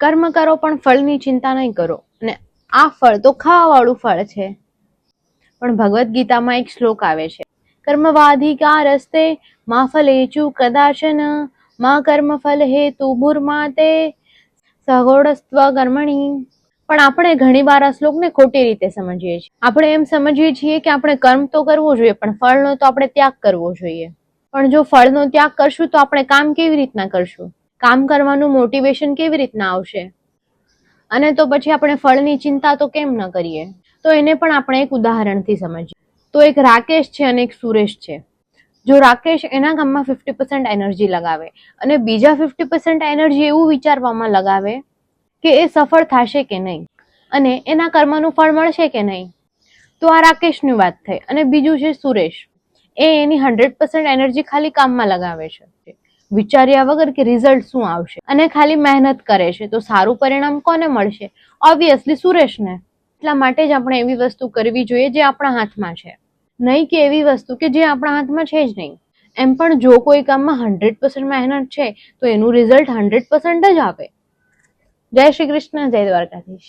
કર્મ કરો પણ ફળની ચિંતા નહીં કરો. અને આ ફળ તો ખાવાવાળું ફળ છે. પણ ભગવદ્ ગીતામાં એક શ્લોક આવે છે, કર્મવાધિકારસ્તે મા ફલેચુ કદાચન મા કર્મ ફલ હેતુ ભૂર્માતે સગોડસ્ત્વ કર્મણી. પણ આપણે ઘણી વાર આ શ્લોકને ખોટી રીતે સમજીએ છીએ. આપણે એમ સમજીએ છીએ કે આપણે કર્મ તો કરવું જોઈએ, પણ ફળનો તો આપણે ત્યાગ કરવો જોઈએ. પણ જો ફળનો ત્યાગ કરશું તો આપણે કામ કેવી રીતના કરશું? કામ કરવાનું મોટિવેશન કેવી રીતના આવશે? અને તો પછી આપણે ફળની ચિંતા તો કેમ ન કરીએ? તો એને પણ આપણે એક ઉદાહરણથી સમજીએ. તો એક રાકેશ છે અને એક સુરેશ છે. જો રાકેશ એના કામમાં 50% એનર્જી લગાવે અને બીજા 50% એનર્જી એવું વિચારવામાં લગાવે કે એ સફળ થશે કે નહીં અને એના કર્મનું ફળ મળશે કે નહીં, તો આ રાકેશની વાત થઈ. અને બીજું છે સુરેશ, એ એની 100% એનર્જી ખાલી કામમાં લગાવે છે, વિચાર્યા વગર કે રિઝલ્ટ શું આવશે, અને ખાલી મહેનત કરે છે. તો સારું પરિણામ કોને મળશે? ઓબ્વિયસલી સુરેશને. એટલા માટે જ આપણે એવી વસ્તુ કરવી જોઈએ જે આપણા હાથમાં છે, નહીં કે એવી વસ્તુ કે જે આપણા હાથમાં છે જ નહીં. એમ પણ જો કોઈ કામમાં 100% મહેનત છે તો એનું રિઝલ્ટ 100% જ આવે. જય શ્રી કૃષ્ણ, જય દ્વારકાધીશ.